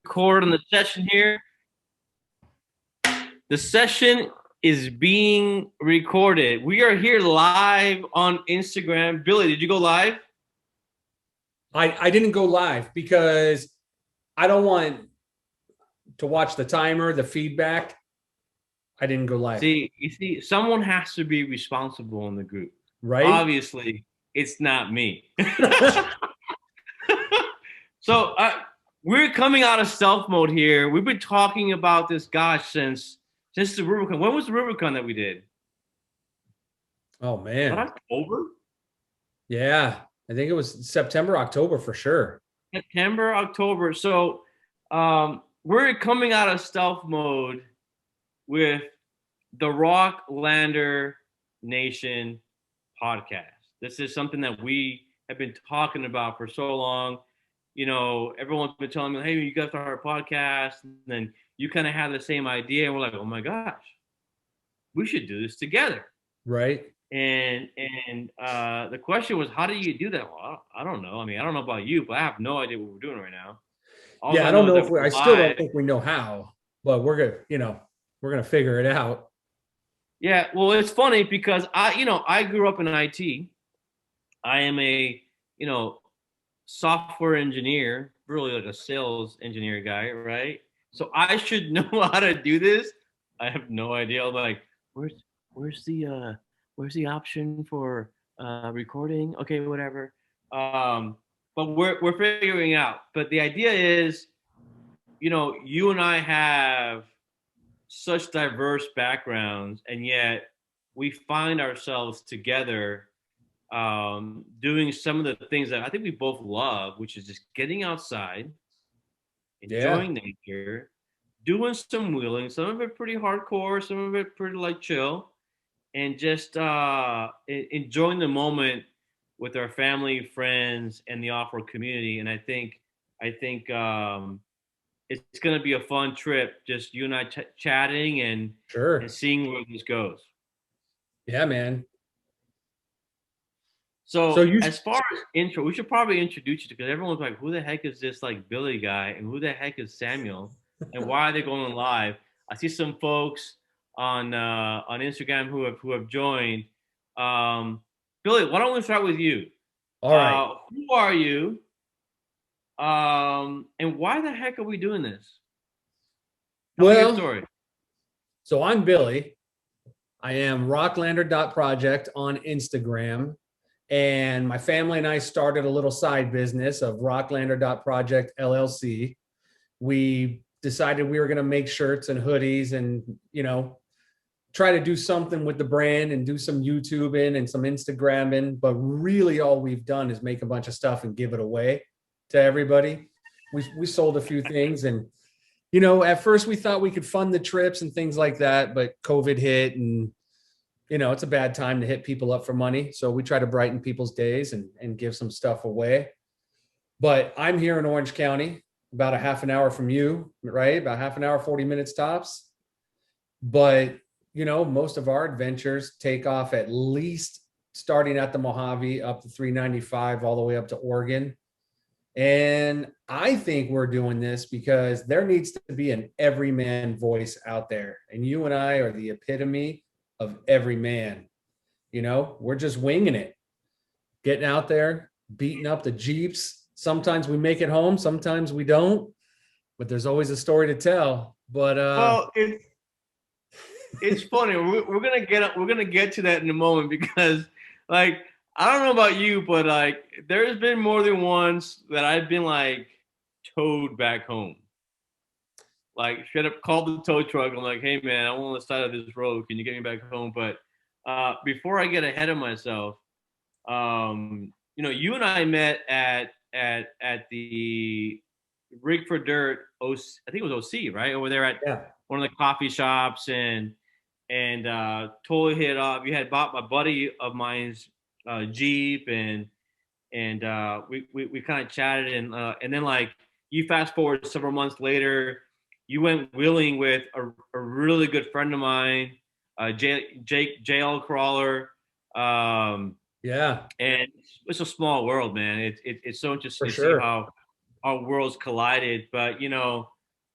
record on the session here. The session is being recorded. We are here live on Instagram. Billy, did you go live? I didn't go live because I don't want to watch the timer, the feedback. I didn't go live. You see, someone has to be responsible in the group. Right? Obviously, it's not me. So we're coming out of stealth mode here. We've been talking about this, gosh, since the Rubicon. When was the Rubicon that we did? Oh Was that man. October? Yeah. I think it was September, October for sure. September, October. So we're coming out of stealth mode with the Rocklander Nation podcast. This is something that we have been talking about for so long. You know, everyone's been telling me, hey, you got to start a podcast. And then you kind of have the same idea. And we're like, oh my gosh, we should do this together. Right? And the question was, how do you do that? Well, I don't know. I mean, I don't know about you, but I have no idea what we're doing right now. All Yeah, I I don't know is know that if we I we're still don't live. think we know how, but we're gonna figure it out. Yeah, well, it's funny because I grew up in IT. I am a, you know, software engineer, really like a sales engineer guy, right? So I should know how to do this. I have no idea. I'm like, where's where's the uh where's the option for recording? Okay, whatever. But we're figuring out. But the idea is, you and I have such diverse backgrounds, and yet we find ourselves together doing some of the things that I think we both love, which is just getting outside, Yeah. enjoying nature, doing some wheeling, some of it pretty hardcore, some of it pretty like chill, and just enjoying the moment with our family, friends, and the off-road community. And I think it's going to be a fun trip, just you and I chatting and Sure. seeing where this goes. Yeah, man. So So you as far as intro, we should probably introduce you because everyone's like, "Who the heck is this like Billy guy?" and "Who the heck is Samuel?" and "Why are they going live?" I see some folks on Instagram who have joined. Um, Billy, why don't we start with you? all right. Who are you? And why the heck are we doing this? Tell me your Well, story. so I'm Billy. I am Rocklander.project on Instagram. And my family and I started a little side business of Rocklander.project LLC. We decided we were going to make shirts and hoodies and, try to do something with the brand and do some YouTubing and some Instagramming. But really, all we've done is make a bunch of stuff and give it away to everybody. We sold a few things, and at first we thought we could fund the trips and things like that, but COVID hit, and it's a bad time to hit people up for money. So we try to brighten people's days and give some stuff away. But I'm here in Orange County, about a half an hour from you, right? About half an hour, 40 minutes tops. But, most of our adventures take off at least starting at the Mojave up to 395, all the way up to Oregon. And I think we're doing this because there needs to be an everyman voice out there. And you and I are the epitome of every man. We're just winging it, getting out there, beating up the Jeeps. Sometimes we make it home, sometimes we don't, but there's always a story to tell. But Well, it's funny. We're gonna get to that in a moment because, like, I don't know about you, but like, there's been more than once that I've been like towed back home. Like, straight up called the tow truck. I'm like, hey man, I'm on the side of this road. Can you get me back home? But before I get ahead of myself, you and I met at the Rig for Dirt. I think it was OC, right over there at yeah, one of the coffee shops, and totally hit it off. You had bought my buddy of mine's Jeep, and we kind of chatted, and then like you fast forward several months later, you went wheeling with a really good friend of mine, Jake JL Crawler. Um, yeah, and it's a small world, man. It's so for interesting to see sure. how our worlds collided. But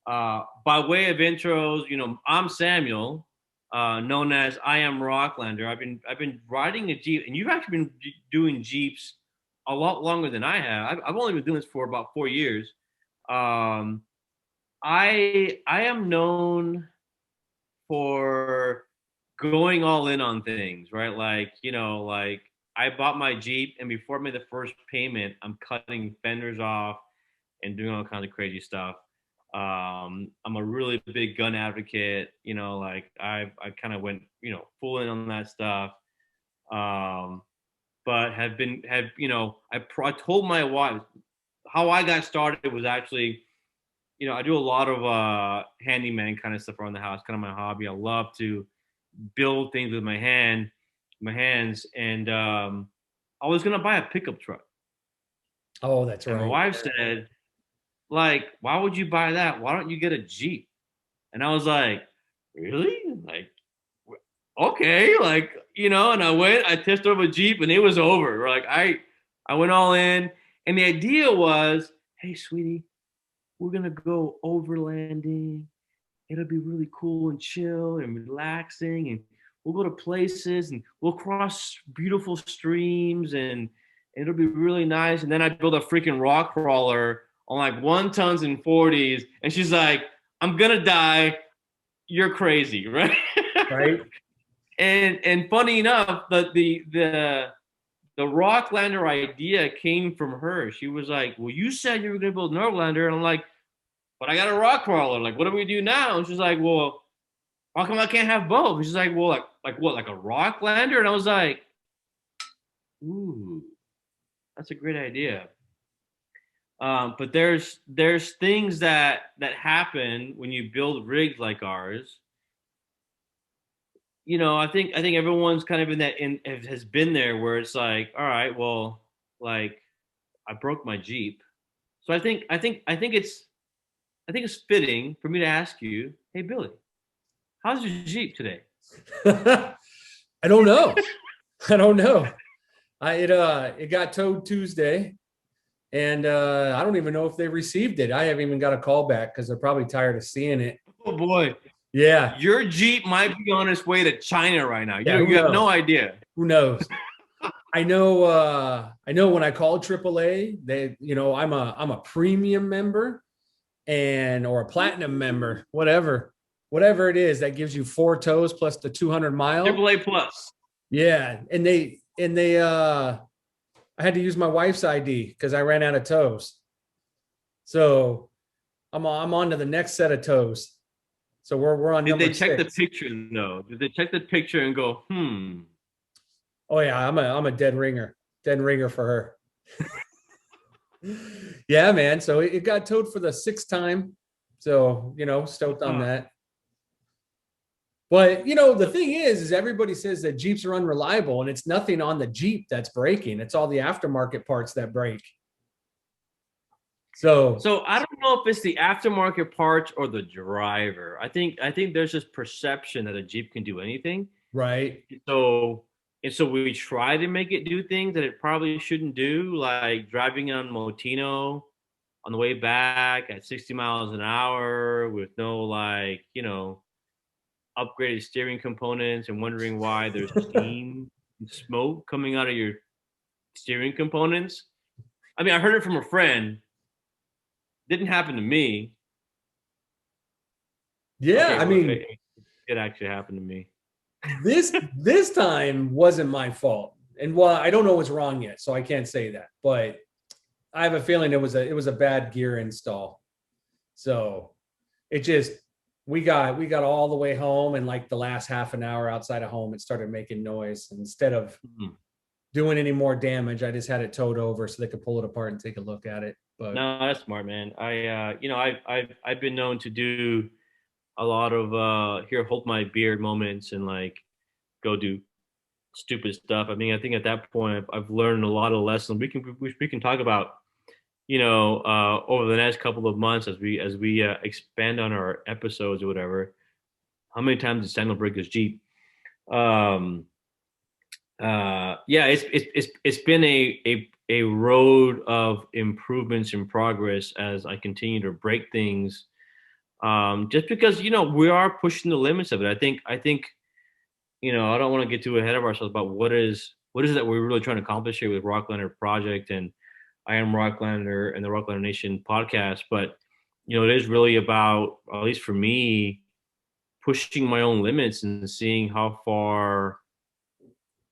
by way of intros, I'm Samuel, known as I.AM.ROCKLANDER. I've been riding a Jeep, and you've actually been doing Jeeps a lot longer than I have. I've only been doing this for about 4 years. Um, I am known for going all in on things, right? Like, like I bought my Jeep, and before I made the first payment, I'm cutting fenders off and doing all kinds of crazy stuff. I'm a really big gun advocate, like I kind of went, full in on that stuff. Um, but I told my wife how I got started was actually, I do a lot of handyman kind of stuff around the house, kind of my hobby. I love to build things with my hands, and I was gonna buy a pickup truck, Oh, that's and my right. wife said, like, why would you buy that? Why don't you get a Jeep? And I was like, really? Like, okay, like, and I test drove a Jeep, and it was over. Like, I went all in, and the idea was, hey, sweetie, we're gonna go overlanding. It'll be really cool and chill and relaxing, and we'll go to places, and we'll cross beautiful streams, and it'll be really nice. And then I build a freaking rock crawler on like 1 tons and 40s, and she's like, I'm gonna die, you're crazy, right? Right. And funny enough, the Rocklander idea came from her. She was like, well, you said you were gonna build an Overlander, and I'm like, but I got a rock crawler. Like, what do we do now? And she's like, well, how come I can't have both? And she's like, well, like what, like a rock lander? And I was like, ooh, that's a great idea. But there's things that happen when you build rigs like ours. I think everyone's kind of in that has been there where it's like, all right, well, like I broke my Jeep. So I think it's fitting for me to ask you, hey Billy, how's your Jeep today? I don't know. I don't know. It got towed Tuesday, and I don't even know if they received it. I haven't even got a call back because they're probably tired of seeing it. Oh boy, Yeah. your Jeep might be on its way to China right now. Yeah, who You have no knows? idea. Who knows? I know when I called AAA, I'm a premium member and or a platinum member, whatever it is that gives you 4 tows plus the 200 mile. AAA plus. Yeah, and they I had to use my wife's ID because I ran out of toes. So I'm on to the next set of toes. So we're on Did number they check the 6. picture though? Did they check the picture and go, Oh yeah, I'm a dead ringer for her. Yeah, man. So it got towed for the 6th time. So stoked on that. But the thing is everybody says that Jeeps are unreliable, and it's nothing on the Jeep that's breaking. It's all the aftermarket parts that break. So So I don't know if it's the aftermarket parts or the driver. I think there's this perception that a Jeep can do anything. right. So we try to make it do things that it probably shouldn't do, like driving on Motino on the way back at 60 miles an hour with no, like, upgraded steering components, and wondering why there's steam and smoke coming out of your steering components. I mean, I heard it from a friend. Didn't happen to me. Yeah, Okay, I well, mean, it actually happened to me. this time wasn't my fault. And well, I don't know what's wrong yet, so I can't say that. But I have a feeling it was a bad gear install. So it just we got all the way home, and like the last half an hour outside of home, it started making noise. And instead of Mhm. doing any more damage, I just had it towed over so they could pull it apart and take a look at it. But No, that's smart, man. I've been known to do a lot of here, hold my beard moments, and like go do stupid stuff. I mean, I think at that point I've learned a lot of lessons. We can talk about, over the next couple of months as we expand on our episodes or whatever. How many times did Samuel break his Jeep? Um, Yeah, it's been a road of improvements and progress as I continue to break things. Just because we are pushing the limits of it. I think I don't want to get too ahead of ourselves about what is that we're really trying to accomplish here with Rocklander Project and I Am Rocklander and the Rocklander Nation podcast. But it is really about, at least for me, pushing my own limits and seeing how far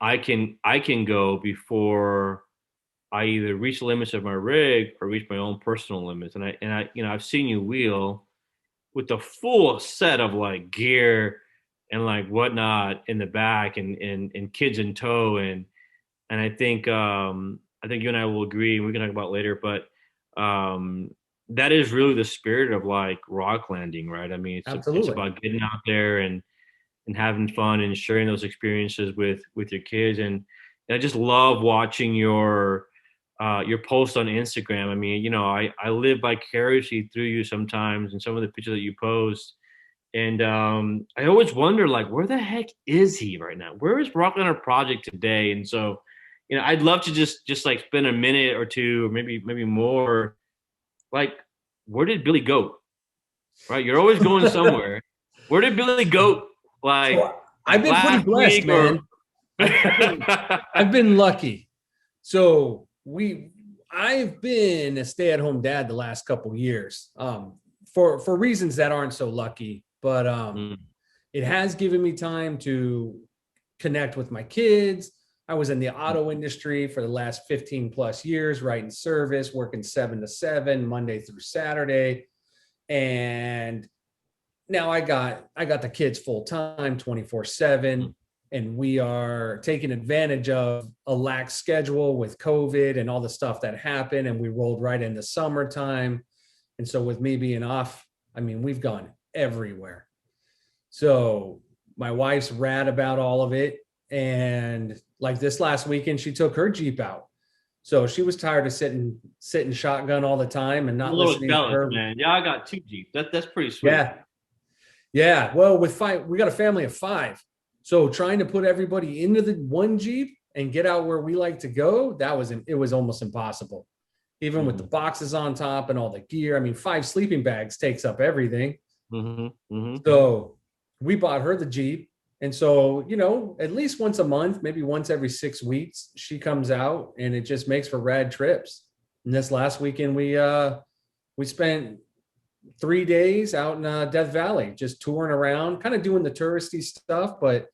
I can go before I either reach the limits of my rig or reach my own personal limits. And I I've seen you wheel with the full set of like gear and like whatnot in the back and kids in tow and I think you and I will agree and we can talk about it later, but that is really the spirit of like rock landing, right? I mean, it's Absolutely. about getting out there and having fun and sharing those experiences with your kids. And I just love watching your post on Instagram. I mean, I live vicariously through you sometimes and some of the pictures that you post. And I always wonder, like, where the heck is he right now? Where is Rocklander Project today? And so, I'd love to just like spend a minute or two, or maybe more. Like, where did Billy go? Right, you're always going somewhere. Where did Billy go? Like, So I've been pretty last blessed, week or man. I've been lucky. So I've been a stay-at-home dad the last couple years, for reasons that aren't so lucky, but Mm, it has given me time to connect with my kids. I was in the mm, auto industry for the last 15 plus years, writing service, working 7 to 7, Monday through Saturday. And now I got the kids full time, 24/7, mm. and we are taking advantage of a lax schedule with COVID and all the stuff that happened, and we rolled right into summertime. And so with me being off, I mean, we've gone everywhere. So my wife's rad about all of it. And like this last weekend, she took her Jeep out. So she was tired of sitting shotgun all the time and I'm a not little listening to jealous, her. man. Yeah, I got two Jeeps. That's pretty sweet. Yeah. Yeah. Well, with five, we got a family of five. So trying to put everybody into the one Jeep and get out where we like to go, it was almost impossible. Even with the Hmm. boxes on top and all the gear. I mean, 5 sleeping bags takes up everything. Hmm. Hmm. So we bought her the Jeep. And so, at least once a month, maybe once every 6 weeks, she comes out and it just makes for rad trips. And this last weekend, we spent 3 days out in Death Valley, just touring around, kind of doing the touristy stuff, but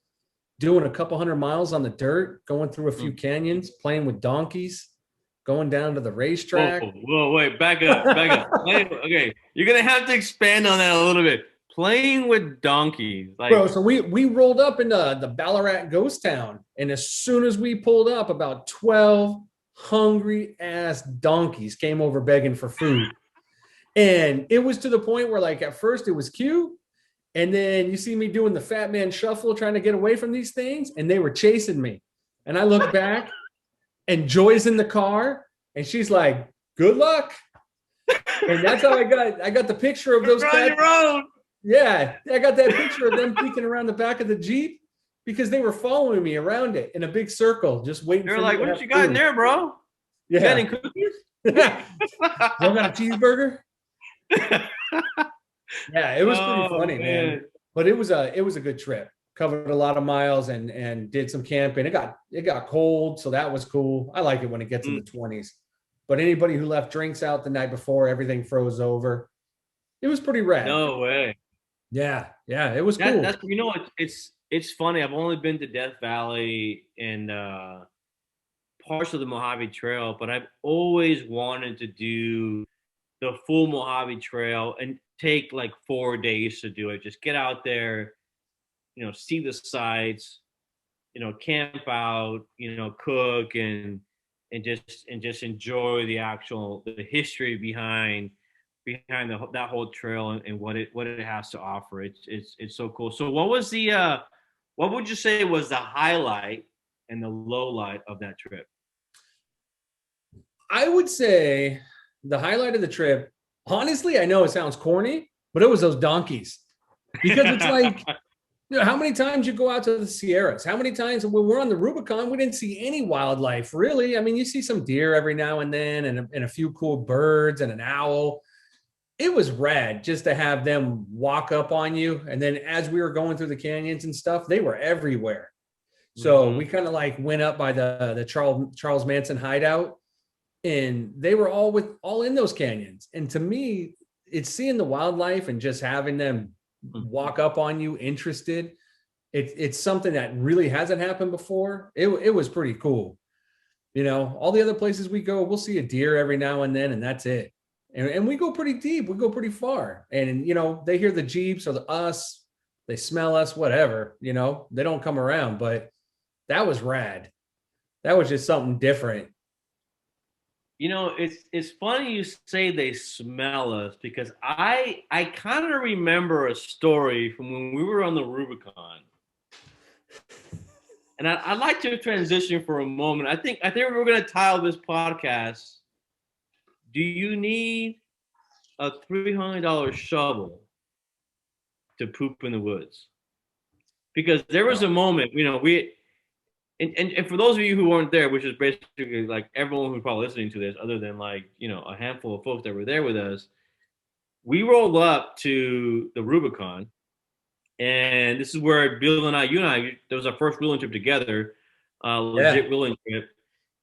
doing a couple 100 miles on the dirt, going through a few canyons, playing with donkeys, going down to the Whoa, racetrack. whoa, wait, back up, back up. Okay, you're gonna have to expand on that a little bit. Playing with donkeys, Bro, like, so we rolled up into the Ballarat ghost town, and as soon as we pulled up, about 12 hungry ass donkeys came over begging for food. And it was to the point where, like, at first it was cute, and then you see me doing the fat man shuffle trying to get away from these things, and they were chasing me. And I look back, and Joy's in the car, and she's like, "Good luck." And that's how I got the picture of those you're on cats. your own. Yeah, I got that picture of them peeking around the back of the Jeep because they were following me around it in a big circle, just waiting You're for me like, to what have you got in food. there, bro? You got Yeah. any cookies? Y'all got a cheeseburger? Yeah, it was pretty Oh funny, man. man. But it was a good trip. Covered a lot of miles and did some camping. It got cold, so that was cool. I like it when it gets in Mm, the 20s. But anybody who left drinks out the night before, everything froze over. It was pretty rad. no way. Yeah, yeah, it was That cool. that's it's funny. I've only been to Death Valley and parts of the Mojave Trail, but I've always wanted to do the full Mojave Trail and take like 4 days to do it. Just get out there, see the sights, camp out, cook and just enjoy the history behind that whole trail and what it has to offer. It's so cool. So what would you say was the highlight and the low light of that trip? I would say the highlight of the trip, honestly, I know it sounds corny, but it was those donkeys. Because it's like How many times you go out to the Sierras? How many times when we're on the Rubicon, we didn't see any wildlife, really? I mean, you see some deer every now and then and a few cool birds and an owl. It was rad just to have them walk up on you. And then as we were going through the canyons and stuff, they were everywhere. So we kind of like went up by the Charles Manson hideout, and they were all in those canyons. And to me, it's seeing the wildlife and just having them walk up on you interested. It's something that really hasn't happened before. It was pretty cool. You know, all the other places we go, we'll see a deer every now and then, and that's it. And we go pretty deep. We go pretty far. And, you know, they hear the Jeeps or us, they smell us, whatever, you know, they don't come around. But that was rad. That was just something different. You know, it's funny you say they smell us because I kind of remember a story from when we were on the Rubicon. And I'd like to transition for a moment. I think we're going to title this podcast, "Do you need a $300 shovel to poop in the woods?" Because there was a moment, you know, and for those of you who weren't there, which is basically like everyone who's probably listening to this, other than like, you know, a handful of folks that were there with us, we rolled up to the Rubicon. And this is where Bill and you and I, that was our first wheeling trip together, legit wheeling trip.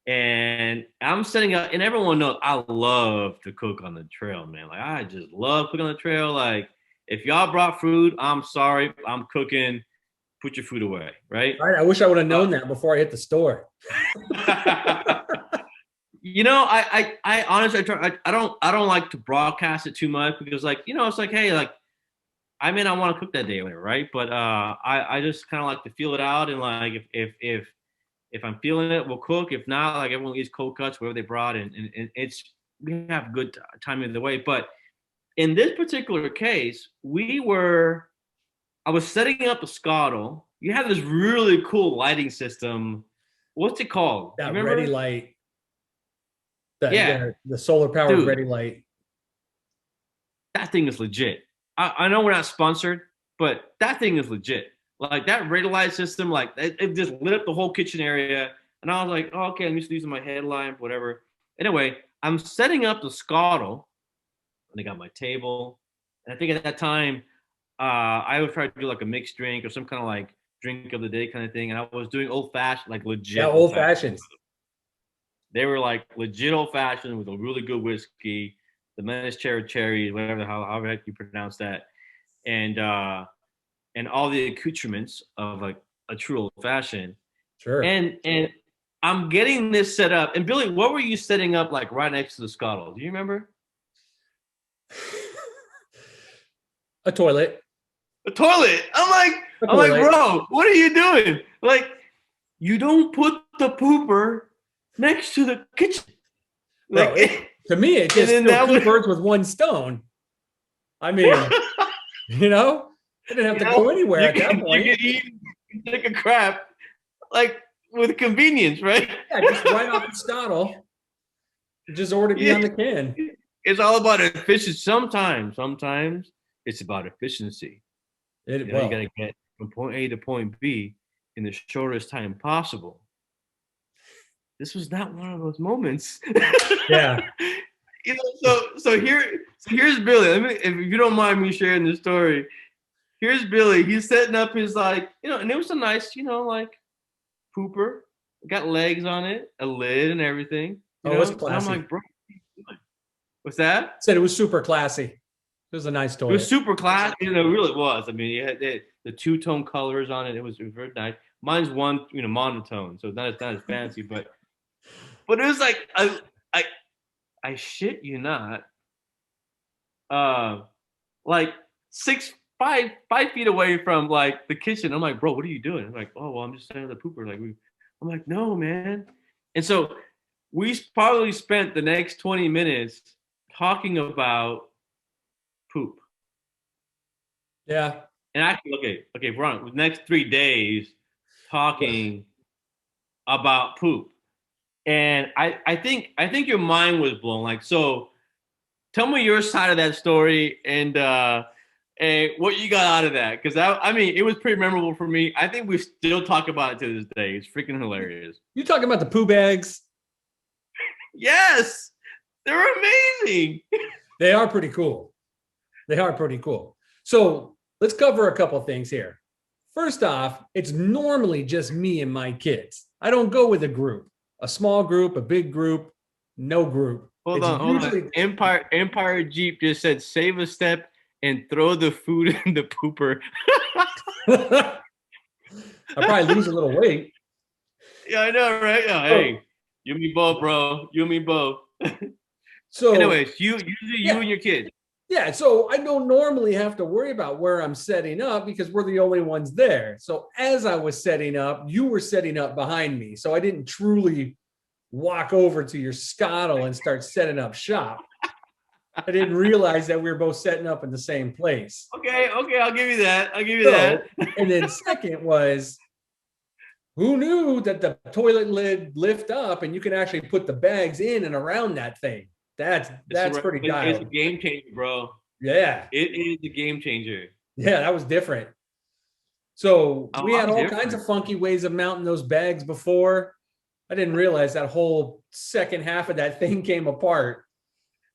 And I'm setting up, and everyone knows I love to cook on the trail, man. Like, I just love cooking on the trail. Like, if y'all brought food, I'm sorry, I'm cooking. Put your food away, right? Right. I wish I would have known that before I hit the store. You know, I honestly, I don't like to broadcast it too much because, like, you know, it's like, hey, like, I mean, I want to cook that day, right? But I just kind of like to feel it out, and like, if I'm feeling it, we'll cook. If not, like, everyone eats cold cuts, whatever they brought, and it's we have good time either way. But in this particular case, I was setting up a scuttle. You have this really cool lighting system. What's it called? That ready light. The solar powered Dude, ready light. That thing is legit. I know we're not sponsored, but that thing is legit. Like, that ready light system, like, it just lit up the whole kitchen area. And I was like, oh, okay, I'm used to using my headlamp, whatever. Anyway, I'm setting up the scuttle, and I got my table. And I think at that time, I would try to do like a mixed drink or some kind of like drink of the day kind of thing. And I was doing old fashioned, like legit. Yeah, old fashioned. They were like legit old fashioned with a really good whiskey, the Menace cherry, whatever, however you pronounce that. And all the accoutrements of like a true old fashioned. Sure. And I'm getting this set up. And Billy, what were you setting up like right next to the scuttle? Do you remember? A toilet. A toilet. I'm like, bro, what are you doing? Like, you don't put the pooper next to the kitchen. Like, to me, it just two birds with one stone. I mean, you know, I didn't have to go anywhere at that point. You can eat, you can take a crap, like, with convenience, right? Yeah, just right off the scuttle. Just order to be on the can. It's all about efficiency. Sometimes it's about efficiency. You got to get from point A to point B in the shortest time possible. This was not one of those moments. Yeah. You know, so here's Billy. If you don't mind me sharing this story, here's Billy. He's setting up his, like, you know, and it was a nice, you know, like, pooper. It got legs on it, a lid and everything. It was classy. And I'm like, bro, what's that? Said it was super classy. It was a nice toilet. It was super classy. You know, it really was. I mean, it had the two-tone colors on it. It was very nice. Mine's one, you know, monotone, so it's not as fancy, but it was like, I shit you not, like 5 feet away from like the kitchen. I'm like, bro, what are you doing? I'm like, oh, well, I'm just setting the pooper. Like, I'm like, no, man. And so we probably spent the next 20 minutes talking about poop. Yeah. And actually, okay, we're on the next 3 days talking about poop. And I think your mind was blown. Like, so tell me your side of that story. And Hey, what you got out of that? Because I mean, it was pretty memorable for me. I think we still talk about it to this day. It's freaking hilarious. You talking about the poo bags? Yes, they're amazing. They are pretty cool. They are pretty cool. So let's cover a couple things here. First off, it's normally just me and my kids. I don't go with a group, a small group, a big group, no group. It's Hold on. usually Empire Jeep just said save a step and throw the food in the pooper. I probably lose a little weight. Yeah, I know, right? Yeah, hey, you and me both, bro. You and me both. So Anyways, you and your kids. Yeah, so I don't normally have to worry about where I'm setting up because we're the only ones there. So as I was setting up, you were setting up behind me. So I didn't truly walk over to your scuttle and start setting up shop. I didn't realize that we were both setting up in the same place. Okay, I'll give you that. I'll give you that. And then second was, who knew that the toilet lid lift up and you can actually put the bags in and around that thing? That's pretty dialed. It's a game changer, bro. Yeah. It is a game changer. Yeah, that was different. So we had all different. kinds of funky ways of mounting those bags before. I didn't realize that whole second half of that thing came apart.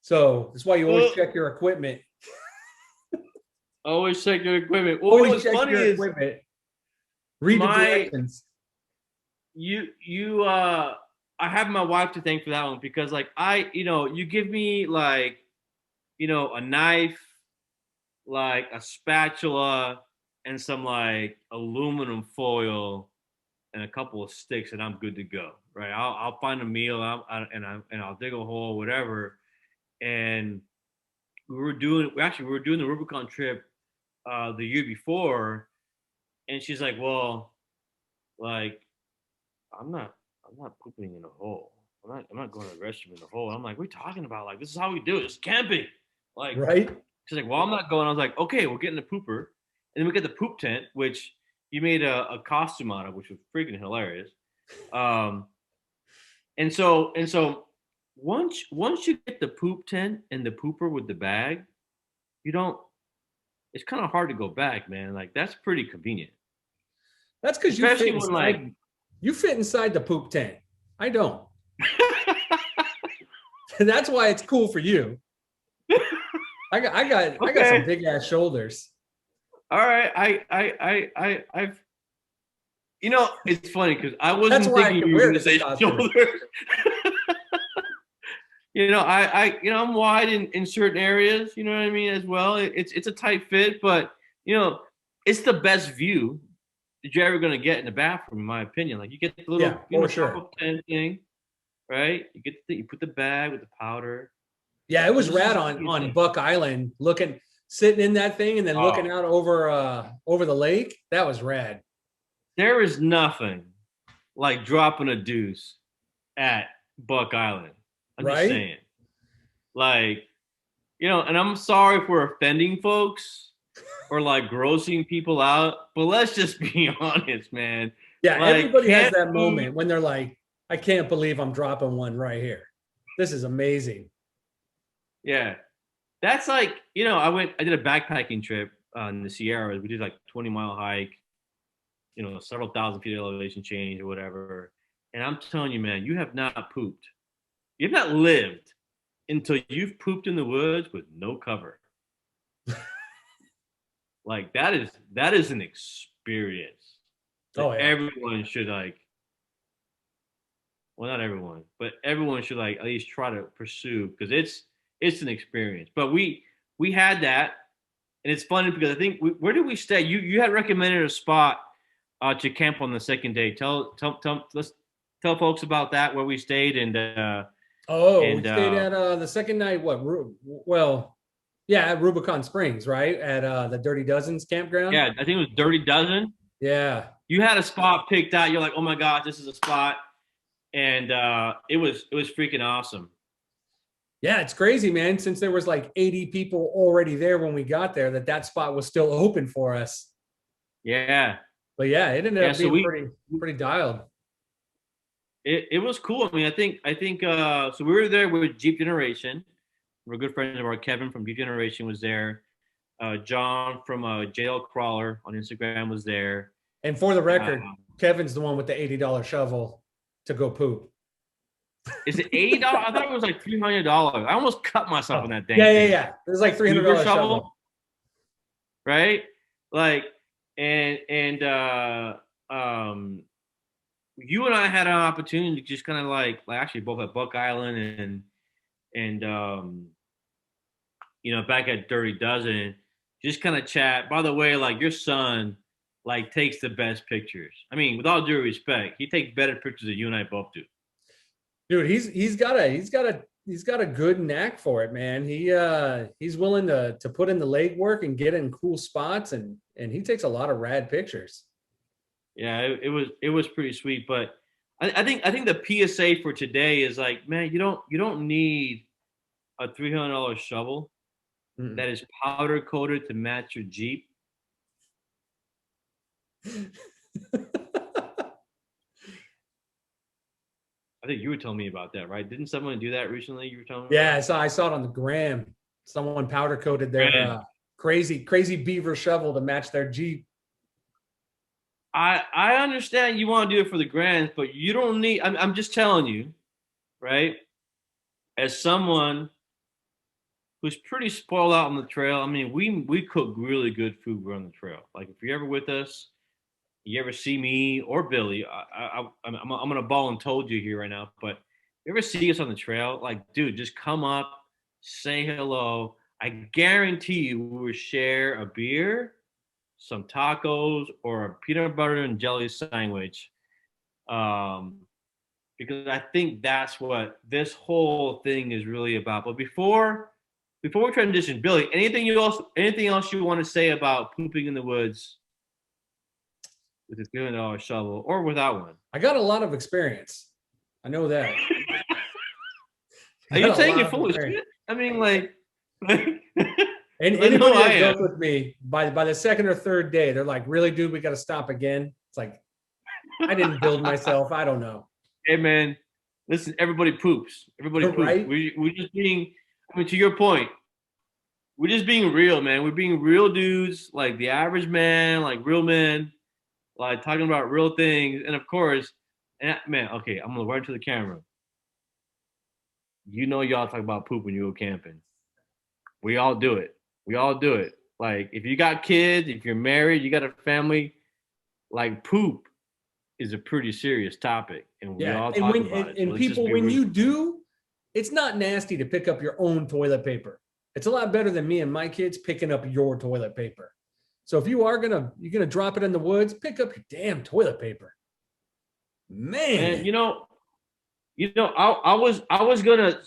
So that's why you always check your equipment. Always check your equipment. Well, Always what's check funny your is equipment. Read the directions. I have my wife to thank for that one because like you give me like, a knife, like a spatula and some like aluminum foil and a couple of sticks and I'm good to go. Right. I'll find a meal and I'll dig a hole, whatever. And we were doing the Rubicon trip the year before, and she's like, "Well, like, I'm not pooping in a hole. I'm not going to the restroom in a hole." I'm like, "What are you talking about? Like, this is how we do it. It's camping." Like, right? she's like, "Well, I'm not going." I was like, "Okay, we'll get in the pooper," and then we get the poop tent, which you made a costume out of, which was freaking hilarious. Um, and so once you get the poop tent and the pooper with the bag, you don't. It's kind of hard to go back, man. Like that's pretty convenient. That's because Especially when like you fit inside the poop tent. I don't. That's why it's cool for you. I got some big ass shoulders. All right, I've it's funny because I wasn't That's why thinking you were going to say shoulders. I'm wide in certain areas. You know what I mean as well. It's a tight fit, but it's the best view that you're ever going to get in the bathroom, in my opinion. Like you get the little sure. thing, right? You put the bag with the powder. Yeah, it was rad on Buck Island, sitting in that thing and then looking out over the lake. That was rad. There is nothing like dropping a deuce at Buck Island. I'm just saying. Like, and I'm sorry if we're offending folks or like grossing people out, but let's just be honest, man. Yeah, like, everybody has that moment when they're like, I can't believe I'm dropping one right here. This is amazing. Yeah. That's like, I did a backpacking trip in the Sierras. We did like 20-mile hike, several thousand feet of elevation change or whatever. And I'm telling you, man, you have not pooped. You've not lived until you've pooped in the woods with no cover. Like that is an experience that everyone should like. Well, not everyone, but everyone should like at least try to pursue because it's an experience. But we had that, and it's funny because I think where did we stay? You had recommended a spot to camp on the second day. Let's tell folks about that where we stayed and. We stayed at the second night. At Rubicon Springs, right at the Dirty Dozens campground. Yeah, I think it was Dirty Dozen. Yeah, you had a spot picked out. You're like, oh my god, this is a spot, and it was freaking awesome. Yeah, it's crazy, man. Since there was like 80 people already there when we got there, that spot was still open for us. Yeah, but yeah, it ended up being pretty dialed. It was cool. I mean, I think so we were there with Jeep Generation. We're good friends of ours. Kevin from Jeep Generation was there. John from Jail Crawler on Instagram was there. And for the Uh, record, Kevin's the one with the $80 shovel to go poop. is it $80? I thought it was like $300. I almost cut myself Oh, on that dang yeah, yeah, thing. yeah. It was like Uber $300 shovel. right? Like, and you and I had an opportunity to just kind of like actually both at Buck Island and back at Dirty Dozen, just kind of chat. By the way, like your son like takes the best pictures. I mean, with all due respect, he takes better pictures than you and I both do. Dude, he's got a good knack for it, man. He's willing to put in the legwork and get in cool spots, and he takes a lot of rad pictures. Yeah, it was pretty sweet, but I think the PSA for today is like, man, you don't need a $300 shovel that is powder coated to match your Jeep. I think you were telling me about that, right? Didn't someone do that recently? You were telling me. Yeah, I saw it on the gram. Someone powder coated their crazy beaver shovel to match their Jeep. I understand you want to do it for the grants, but you don't need. I'm just telling you, right? As someone who's pretty spoiled out on the trail, I mean, we cook really good food on the trail. Like if you're ever with us, you ever see me or Billy, I'm gonna ball and told you here right now, but you ever see us on the trail, like, dude, just come up, say hello. I guarantee you we will share a beer, some tacos, or a peanut butter and jelly sandwich. Um, because I think that's what this whole thing is really about. But before we transition, Billy, anything else you want to say about pooping in the woods with a $300 shovel or without one? I got a lot of experience. I know that. Are you taking it full of shit? I mean, like and anybody that goes with me by the second or third day, they're like, "Really, dude? We got to stop again." It's like, I didn't build myself. I don't know. Hey, man, listen. Everybody poops. Everybody poops. Right? We're just being. I mean, to your point, we're just being real, man. We're being real dudes, like the average man, like real men, like talking about real things. And of course, and man, okay, I'm gonna word to the camera. You know, y'all talk about poop when you go camping. We all do it. We all do it. Like if you got kids, if you're married, you got a family, like poop is a pretty serious topic, and we all talk about it. And people, when you do, it's not nasty to pick up your own toilet paper. It's a lot better than me and my kids picking up your toilet paper. So if you're gonna drop it in the woods, pick up your damn toilet paper. Man, and I was gonna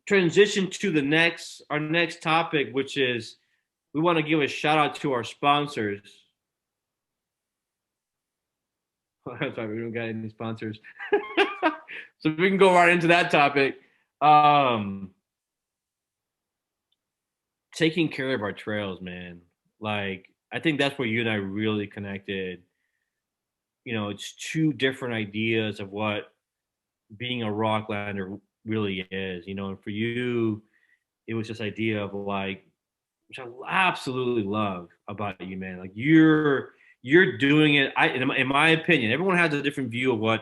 transition to our next topic, which is we want to give a shout out to our sponsors. I'm sorry, we don't got any sponsors. So we can go right into that topic. Taking care of our trails, man. Like, I think that's where you and I really connected. It's two different ideas of what being a rocklander really is, and for you, it was this idea of like, which I absolutely love about you, man. Like you're doing it. In my opinion, everyone has a different view of what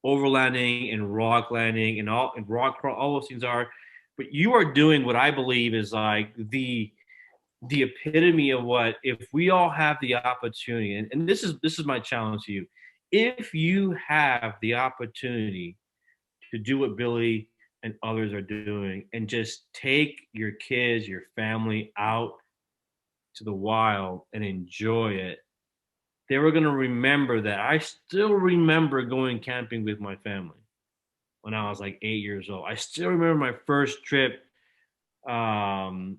overlanding and rocklanding and rock crawl, all those things are. But you are doing what I believe is like the epitome of what, if we all have the opportunity, and this is my challenge to you. If you have the opportunity to do what Billy and others are doing and just take your kids, your family out to the wild and enjoy it, they were going to remember that. I still remember going camping with my family when I was like 8 years old. I still remember my first trip, to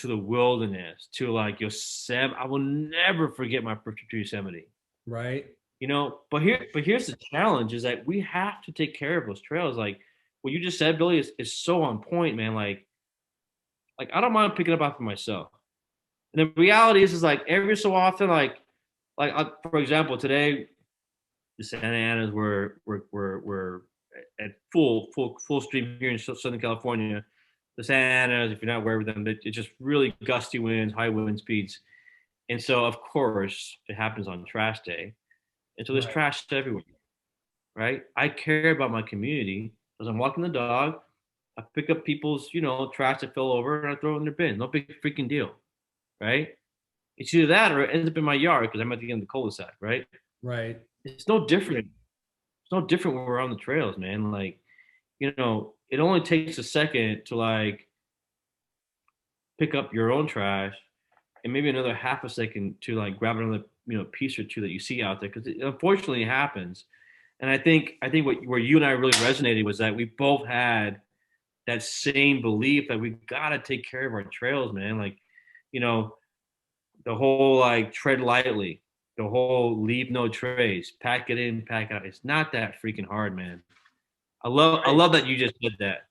the wilderness, to like Yosemite. I will never forget my first trip to Yosemite. Right. But here's the challenge: is that we have to take care of those trails. Like what you just said, Billy, is so on point, man. Like I don't mind picking up after myself. And the reality is like every so often, for example, today the Santa Anas were at full stream here in Southern California. the Santas, if you're not aware of them, it's just really gusty winds, high wind speeds. And so, of course, it happens on trash day. And so there's Right. trash everywhere, right? I care about my community because I'm walking the dog. I pick up people's, trash that fell over and I throw it in their bin. No big freaking deal, right? It's either that or it ends up in my yard because I'm at the end of the cul-de-sac, right? Right. It's no different. It's no different when we're on the trails, man. Like, it only takes a second to like pick up your own trash and maybe another half a second to like grab another piece or two that you see out there because unfortunately it happens. And I think where you and I really resonated was that we both had that same belief that we gotta take care of our trails, man. Like, you know, the whole like tread lightly, the whole leave no trace, pack it in, pack it out. It's not that freaking hard, man. I Right. love that you just did that.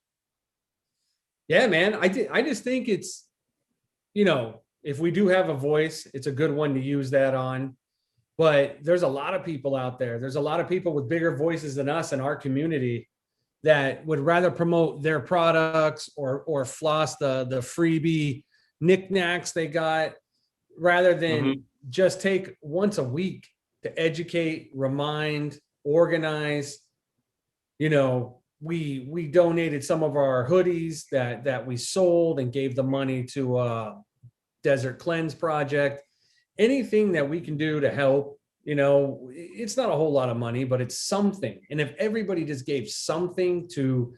Yeah, man. I just think it's, if we do have a voice, it's a good one to use that on. But there's a lot of people out there. There's a lot of people with bigger voices than us in our community that would rather promote their products or floss the freebie knickknacks they got rather than Hmm. just take once a week to educate, remind, organize. We donated some of our hoodies that we sold and gave the money to Desert Cleanse Project. Anything that we can do to help, it's not a whole lot of money, but it's something. And if everybody just gave something to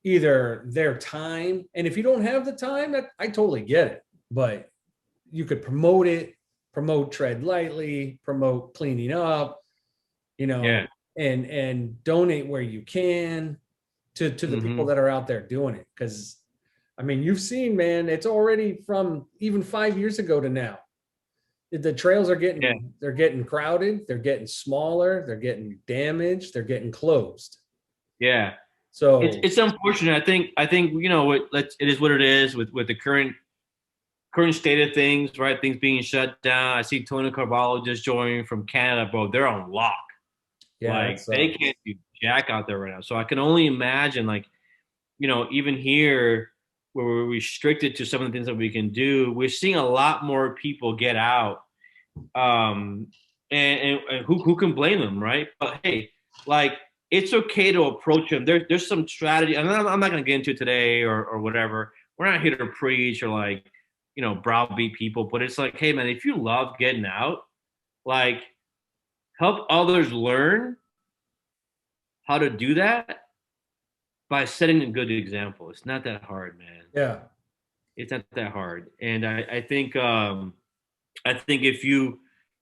either their time, and if you don't have the time, I totally get it, but you could promote it, promote tread lightly, promote cleaning up, you know, Yeah. and donate where you can to the people Hmm. that are out there doing it. Because I mean, you've seen, man, it's already from even 5 years ago to now. The trails are Yeah. getting crowded, they're getting smaller, they're getting damaged, they're getting closed. Yeah. It's So it's unfortunate. I think it is what it is with the current state of things, right? Things being shut down. I see Tony Carvalho just joined from Canada, bro. They're on lock. yeah, that Like they sucks. can't do jack out there right now. So I can only imagine, like, even here where we're restricted to some of the things that we can do, we're seeing a lot more people get out. Um, and who can blame them, right? But hey, like it's okay to approach them. There's some strategy, and I'm not going to get into today or whatever. We're not here to preach or like browbeat people, but it's like, hey man, if you love getting out, like help others learn how to do that by setting a good example. It's not that hard, man. Yeah. It's not that hard. And I think if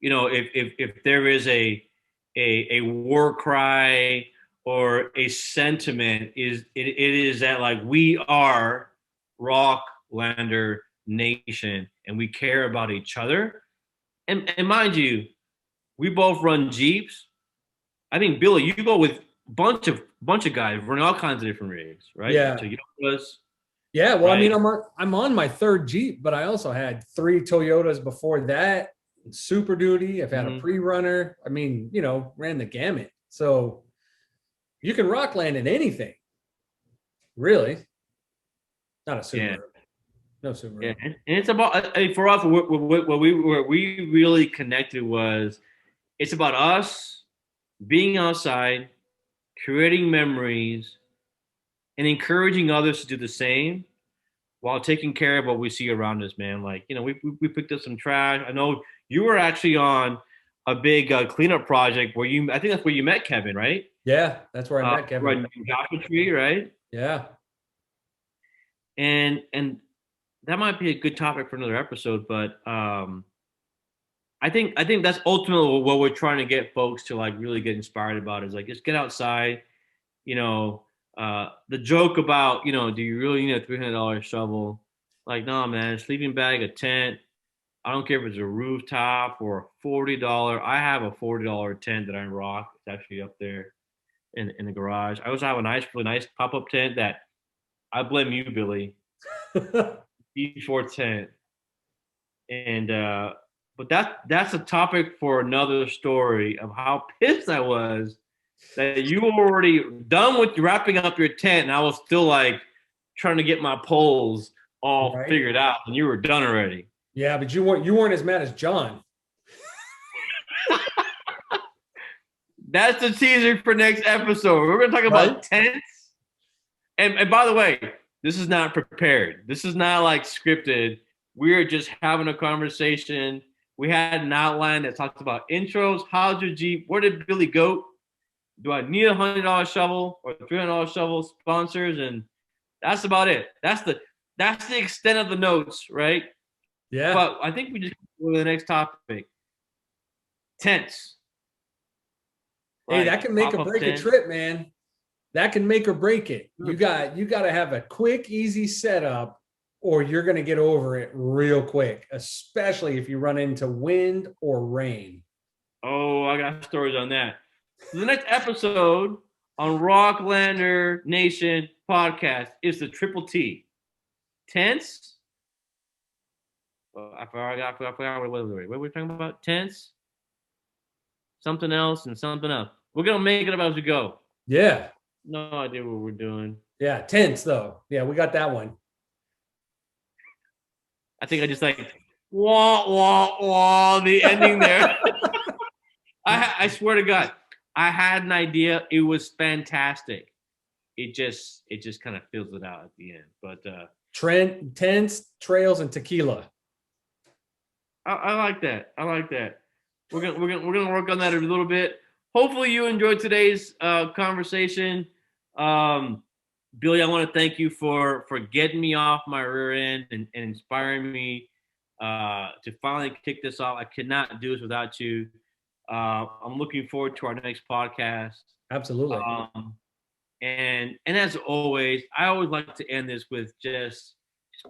if there is a war cry or a sentiment it is that like we are Rocklander Nation and we care about each other. And mind you, we both run Jeeps. I think Billy, you go with bunch of guys running all kinds of different rigs, right? Yeah. Toyotas, Yeah, well, I mean, right? I'm on my third Jeep, but I also had three Toyotas before that. Super Duty. I've had a Hmm. pre-runner. I mean, ran the gamut. So you can rock land in anything, really. Not a Yeah. Subaru. No Yeah, Subaru. and it's about for us. What we really connected was it's about us being outside, creating memories, and encouraging others to do the same while taking care of what we see around us. Man, like we picked up some trash. I know you were actually on a big cleanup project where I think that's where you met Kevin, right? Yeah, that's where I met Kevin. Right, Joshua Tree, right? Yeah. And that might be a good topic for another episode, but I think that's ultimately what we're trying to get folks to like really get inspired about is like just get outside. The joke about do you really need a $300 shovel? Like, no, man, a sleeping bag, a tent. I don't care if it's a rooftop or a $40. I have a $40 tent that I rock. It's actually up there in the garage. I also have a really nice pop up tent that I blame you, Billy. E4 tent. And but that's a topic for another story of how pissed I was that you were already done with wrapping up your tent, and I was still like trying to get my polls all Right. figured out, and you were done already. Yeah, but you weren't as mad as John. That's the teaser for next episode. We're going to talk Right. about tents. And by the way, this is not prepared. This is not like scripted. We're just having a conversation. We had an outline that talked about intros. How's your Jeep? Where did Billy go? Do I need $100 shovel or $300 shovel? Sponsors, and that's about it. That's the extent of the notes, right? Yeah. But I think we just go to the next topic. Tents. Hey, Like that can make or pop-up break a tent. trip, man. That can make or break it. You got to have a quick, easy setup, or you're going to get over it real quick, especially if you run into wind or rain. Oh, I got stories on that. So the next episode on Rocklander Nation podcast is the Triple T. Tents. I forgot. What were we talking about? Tents. Something else and something else. We're gonna make it up as we go. Yeah. No idea what we're doing. Yeah. Tents, though. Yeah, we got that one. I think I just like wah wah wah the ending there. I swear to God, I had an idea. It was fantastic. It just kind of fills it out at the end. But Tents, trails, and tequila. I like that. I like that. We're gonna work on that a little bit. Hopefully, you enjoyed today's conversation. Billy, I want to thank you for getting me off my rear end and inspiring me to finally kick this off. I could not do this without you. I'm looking forward to our next podcast. Absolutely. And as always, I always like to end this with just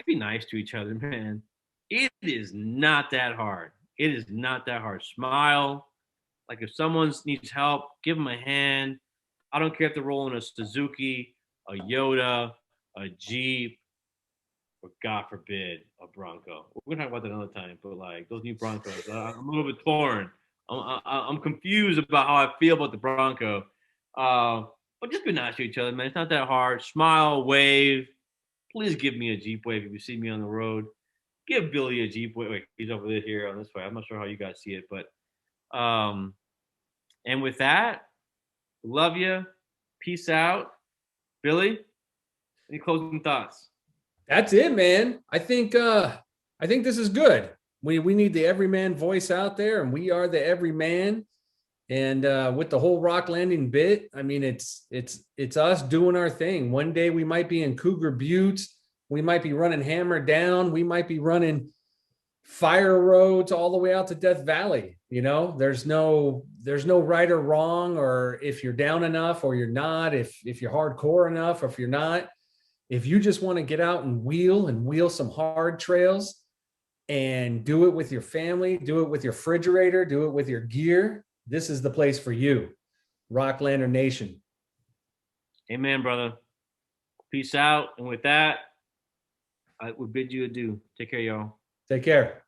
be nice to each other, man. It is not that hard. It is not that hard. Smile. Like if someone needs help, give them a hand. I don't care if they're rolling a Suzuki, a Yoda, a Jeep, or God forbid, a Bronco. We're gonna talk about that another time. But like those new Broncos, I'm a little bit torn. I'm confused about how I feel about the Bronco. But just be nice to each other, man. It's not that hard. Smile, wave. Please give me a Jeep wave if you see me on the road. Give Billy a Jeep wave. Wait, he's over here on this way. I'm not sure how you guys see it, but and with that, love you. Peace out. Billy, any closing thoughts? That's it, man. I think this is good. We need the everyman voice out there, and we are the everyman. And with the whole rock landing bit, I mean, it's us doing our thing. One day we might be in Cougar Buttes, we might be running Hammer Down, we might be running fire roads all the way out to Death Valley. You know, there's no right or wrong, or if you're down enough or you're not, if you're hardcore enough or if you're not. If you just want to get out and wheel some hard trails and do it with your family, do it with your refrigerator, do it with your gear, this is the place for you. Rocklander Nation. Amen, brother. Peace out. And with that, I would bid you adieu. Take care, y'all. Take care.